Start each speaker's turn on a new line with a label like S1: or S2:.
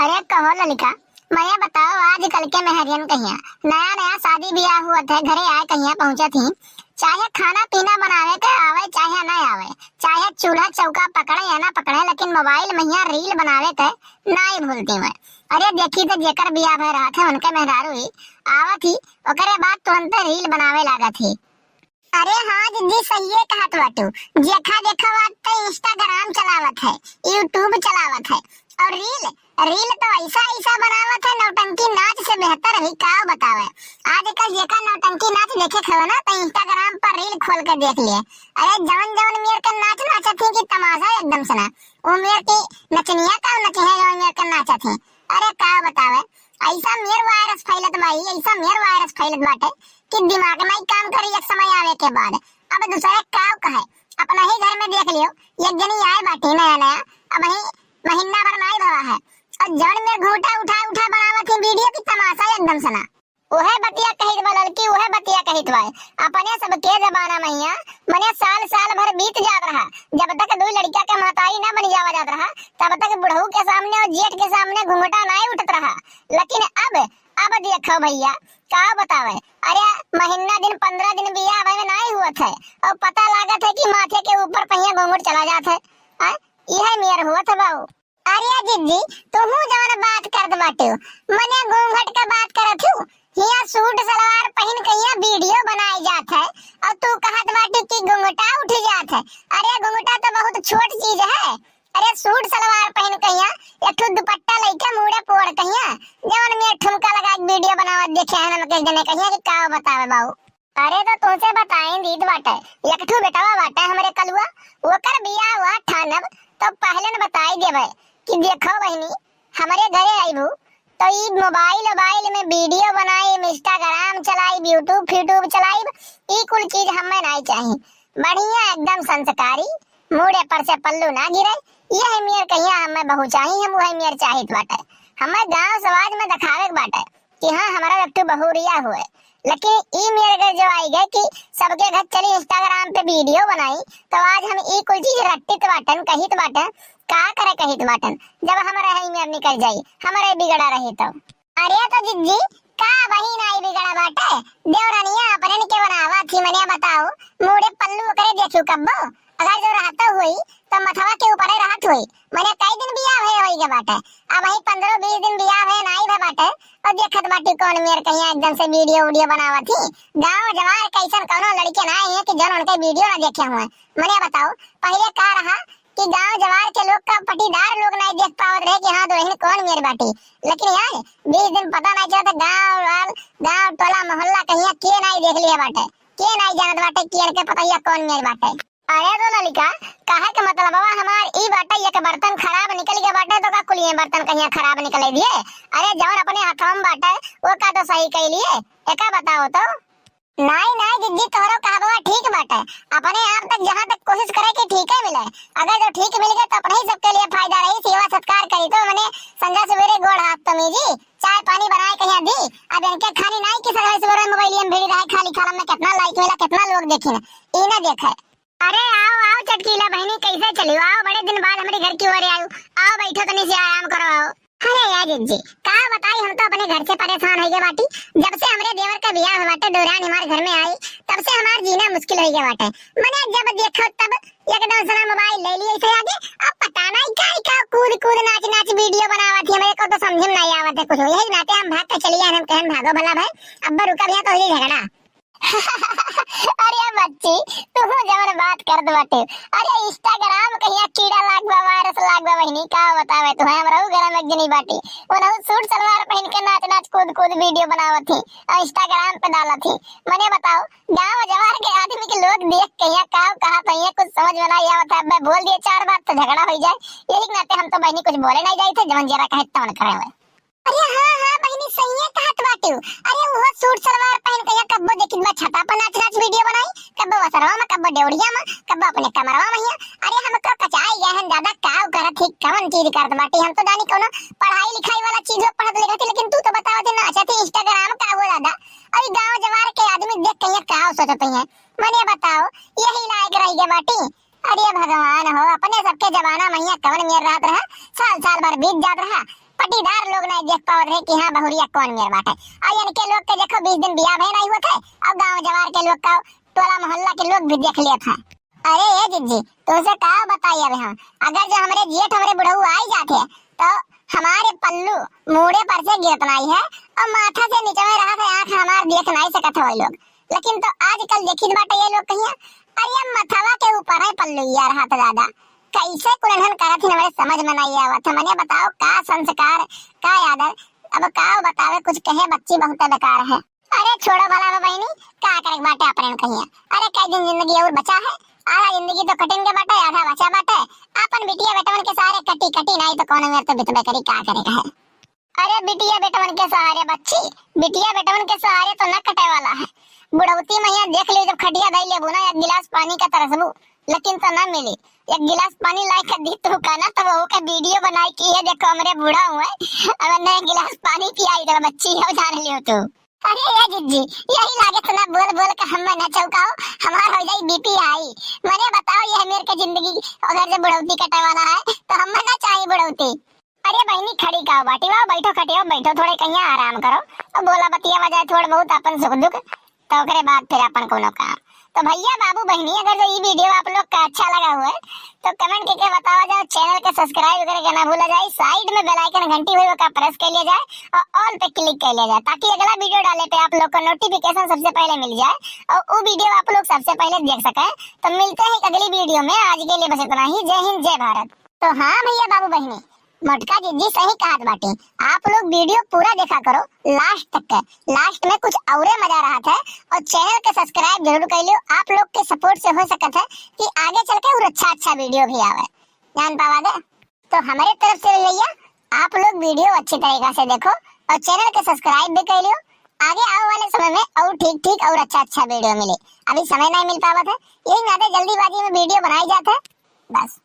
S1: अरे कहो ललिका, मैं बताओ आजकल के मेहरियन कहिया नया नया शादी ब्याह हुआ थे, घरे आए कहिया पहुंचा थी। चाहे खाना पीना बनावे के आवे चाहे ना आवे, चाहे चूल्हा चौका पकड़े या ना पकड़े, लेकिन मोबाइल में यहाँ रील बनावे के ना ही भूलती मैं। अरे देखी तो जेकर ब्याह भय रहा था उनके मेहरारू ही आवा थी, ओकरे बाद तुरंत रील बनावे लागा थी। अरे हाँ दीदी सही है कहत बाटू। जेखा देखा बात तो इंस्टाग्राम चलावत है, यूट्यूब चलावत है, और रील रील तो ऐसा ऐसा बनावत है नौटंकी नाच से बेहतर ही का बतावे। आजकल जेका नौटंकी नाच देखे खो ना तो इंस्टाग्राम पर रील खोल कर देख लिए। अरे जवन जवन मेर के नाच नाचा थी कि तमाशा एकदम सुना, वो मेर की नचनिया का नचे है जो मेर के नाचा थी। अरे का बतावे, ऐसा मेर वायरस फैलत भाई, ऐसा मेर वायरस फैलत बाटे कि दिमाग में काम करी एक समय आवे के बाद। अब दूसरे का कहे अपना ही घर में देख लियो, एक जनी आए बाटी नया नया, अब ही महीना भर में भवा है और जड़ में घूटा उठा उठा बनावत है वीडियो की तमाशा एकदम सना। ओहे बतिया कहित बा लड़की, ओहे बतिया कहित बा अपने सबके जमाना में यहाँ मने साल साल भर बीत जात रहा, जब तक दो लड़किया के महतारी ना बन जावा जात रहा तब तक बुढ़ऊ के सामने और जेठ के सामने घूंघटा नहीं उठत रहा। लेकिन अब देखो भैया का बतावे, अरे महीना दिन 15 दिन बियाह में नहीं हुआ था और पता लागत है कि माथे के ऊपर पहिया घूंघट चला जात है। यह मेयर हुआ था बाबू। अरे जिज्जी तुम जवन बात करत बाटे मने घूंघट का बात करत हूँ, यहाँ सूट सलवार पहन के यहाँ वीडियो बनाई जात है और तू कहत बाटे कि घूंघटा उठ जात है। अरे घूंघटा तो बहुत छोट चीज है। अरे सूट सलवार पहन के यहाँ एक ठो दुपट्टा लेके मुड़े पोड़ के यहाँ जवन में ठुमका लगा के वीडियो बनावत देखे है ना के जने कहिया कि का बतावे बाबू। अरे तो तुमसे बताएं दीद बाटे, एक ठो बेटावा बाटे हमरे कलुआ, ओकर बियाह हुआ ठानब तो पहले न बताई देवे कि देखो बहनी हमारे घरे आईबू तो ई मोबाइल में वीडियो बनाई, इंस्टाग्राम चलाई, यूट्यूब चलाई, ई कुल चीज हमें नहीं चाहिए। बढ़िया एकदम संस्कारी, मुड़े पर से पल्लू ना गिरे, यह मेर कहिया हमें बहु चाहिए, हम वही मेर चाहित बाटे। हमें गांव समाज में दिखावे के बाटे कि हाँ हमारा एक बहु रिया हुए। लेकिन ई मेरे घर जो आई गए कि सबके घर चली इंस्टाग्राम पे वीडियो बनाई तो आज हम ई कुल चीज रट्टित बाटन कहित बाटन का करे कहित बाटन जब हमारा है मेर निकल जाई हमारे बिगड़ा रही तो। अरे तो जिज्जी का वही नाई बिगड़ा बाटे, देवरानिया अपने के बनावा थी मने बताओ मुड़े पल्लू करे देखू कब्बो, अगर जो रहता हुई तो मथवा के ऊपर रहत हुई मने कई दिन बियाह है होई के बाटे। अब वही 15-20 दिन बियाह है नाई भे बाटे और देखत बाटी कौन मेर कहिया एकदम से वीडियो बनावा थी। गांव जवार कैसन कोनो लड़के ना है कि जन उनके वीडियो ना देखे हुए। मने बताओ पहले का रहा कि गांव जवार के लोग का पटीदार लोग नहीं देख पावत रहे कि हाँ दुल्हन कौन मेरी बाटी, लेकिन यार 20 दिन पता नहीं चला गांव टोला मोहल्ला कहिया के नहीं देख लिया बाटे, के नहीं जानत बाटे कि के पता है कौन मेरी बाटे। अरे तो ललिका कहे के मतलब बाबा हमार ई बाटे एक बर्तन खराब निकल गया बाटे तो का कुलिए बर्तन कहिया खराब निकल दिए। अरे जवन अपने हाथों में बाटे वो का तो सही कह लिए एका बताओ तो। नहीं जिज्जी तोहरो कहबा ठीक बाटे, अपने आप तक जहां तक कोशिश करे कि ठीक है मिले, अगर जो ठीक मिल गया तो अपने ही सबके लिए फायदा रही, सेवा सत्कार करी तो मैंने संजा सवेरे गोड़ हाथ तो मीजी चाय पानी बनाए कहिया दी। अब इनके खानी नहीं कि सवेरे मोबाइल में भिड़ी रहे खाली खाला में कितना लाइक मिला कितना लोग देखे ई ना देखे। अरे आओ चटकीला बहनी कैसे चली आओ, बड़े दिन बाद हमारे घर की ओर आयो, आओ बैठो तनी से आराम करो आओ। अरे यार जिज्जी का बताई हम तो अपने घर से परेशान हो गए बाटी, जब से हमारे देवर का ब्याह हुआ बाटे दौरान हमारे घर में आई तब से हमारा जीना मुश्किल हो गया बाटे। मैंने जब देखा तब एकदम सना मोबाइल ले लिया इसे आगे, अब पता नहीं का कूद नाच वीडियो बनावा थी, मेरे को तो समझ में नहीं आवत है कुछ। यही नाते हम भाग के चलिए, हम कहन भागो भला भाई अब्बा रुका भैया तो ही झगड़ा। अरे बच्ची तू जवन बात कर दो बाटे, अरे इंस्टाग्राम कहिया कीड़ा लागवा वायरस लागवा बहनी का बतावे तू हमरा घर में जनी बाटी वो ना सूट सलवार पहन के नाच कूद वीडियो बनावत थी और इंस्टाग्राम पे डालत थी। मने बताओ गांव जवार के आदमी के लोग देख के यहाँ का कहा तो ये कुछ समझ में नहीं आवत है। मैं बोल दिए 4 बात तो झगड़ा हो जाए, यही नाते हम तो बहनी कुछ बोले नहीं जाए थे जवन जरा कहे तवन करे हुए। अरे हाँ बहनी सही है कहत बाटू। अरे वो सूट सलवार पहन के कब्बो देखित बा छता पर नाच वीडियो बनाई, कब्बो वसरवा में कब्बो डेवड़िया में कब्बो अपने कमरवा में हिया। अरे हम तो कचाई गए हैं ज्यादा काव करत थी कवन चीज करत बाटी, हम तो जानी कोनो पढ़ाई लिखाई वाला चीज पढ़त लिखत, लेकिन तू तो बताओ थे नाचा थी इंस्टाग्राम का वो दादा। अरे गांव जवार के आदमी देख के का सोचत है मने बताओ यही लायक रह गए बाटी। अरे भगवान हो अपने सबके जमाना में कवन मेर रात रहा, साल भर बीत जात रहा, पटीदार लोग नहीं देख पावत रहे कि हाँ बहुरिया कौन मेर बाटे। और इनके लोग के देखो 20 दिन बियाह भई नहीं हुआ था, अब गांव जवार के लोग का टोला मोहल्ला के लोग भी देख लिया था। अरे ये जिज्जी तुझे का बताइए अब हम, अगर जो हमारे जेठ हमारे बुढ़ऊ आई जाते तो हमारे पल्लू मुड़े पर से गिरत नहीं है और माथा से नीचे में रहा था, आंख हमार देख नहीं सकत हो लोग। लेकिन तो आजकल देखी बाटे ये लोग कहिया अरे मथवा के ऊपर है पल्लू यार हाथ दादा, कैसे कुलहन करत ही हमारे समझ में नहीं आवत। मने बताओ का संस्कार का आदर, अब का बतावे कुछ कहे बच्ची बहुत बेकार है। अरे छोड़ो भला बहनी, का करे बाटे अपने कहिया। अरे कई दिन जिंदगी और बचा है, आधा जिंदगी तो कटिंग के बाटे आधा बचा बाटे। अपन बिटिया बेटवन के सहारे कटी कटी नहीं तो कौन मेरे तो बितबे करी का करेगा है। अरे बिटिया बेटवन के सहारे बच्ची, बिटिया बेटवन के सहारे तो न कटे वाला है। बुढ़ौती मैया देख ली जब खटिया दई लेबू ना एक गिलास पानी का तरसबू, लेकिन तो न मिली। एक गिलास पानी लाई के दी तू का ना तो वो के वीडियो बनाई कि ये देखो हमरे बूढ़ा हुआ है अब ने गिलास पानी पियाई तो बच्ची हो जान लियो तू। अरे ये जिज्जी यही लागे तो ना बोल बोल के हम न चौकाओ, हमार हो जाई बीपी आई। मने बताओ ये मेरे के जिंदगी अगर जो बुढ़ौती कटे वाला है तो हम ना चाहिए बुढ़ौती। अरे बहनी खड़ी का बाटी वाओ, बैठो खटियो बैठो, थोड़े कहीं आराम करो और बोला बतिया बजाए थोड़ा बहुत अपन सुख दुख तो ओकरे बाद फिर अपन कोनो काम। तो भैया बाबू बहनी अगर जो ये वीडियो आप लोग का अच्छा लगा हुआ है तो कमेंट करके बतावा जाओ, चैनल के सब्सक्राइब करके ना भूला जाए, साइड में बेल आइकन घंटी हुई का प्रेस कर लिया जाए और ऑल पे क्लिक कर लिया जाए ताकि अगला वीडियो डाले पे आप लोग को नोटिफिकेशन सबसे पहले मिल जाए और वो वीडियो आप लोग सबसे पहले देख सके। तो मिलते हैं अगली वीडियो में, आज के लिए बस इतना ही। जय हिंद जय भारत। तो हाँ भैया बाबू बहनी मोटका जिज्जी सही कहत बाटे, आप लोग वीडियो पूरा देखा करो लास्ट तक, लास्ट में कुछ और मजा रहा था। और चैनल के सब्सक्राइब जरूर कर लियो, आप लोग के सपोर्ट से हो सकता है कि आगे चल के और अच्छा वीडियो भी आवे, जान पावा दे। तो हमारे तरफ से भैया आप लोग वीडियो अच्छी तरीके से देखो और चैनल के सब्सक्राइब भी कर लियो, आगे आने वाले समय में और ठीक और अच्छा वीडियो मिले। अभी समय नहीं मिल पावा था, यही ज्यादा जल्दीबाजी में वीडियो बनाई जाता है बस।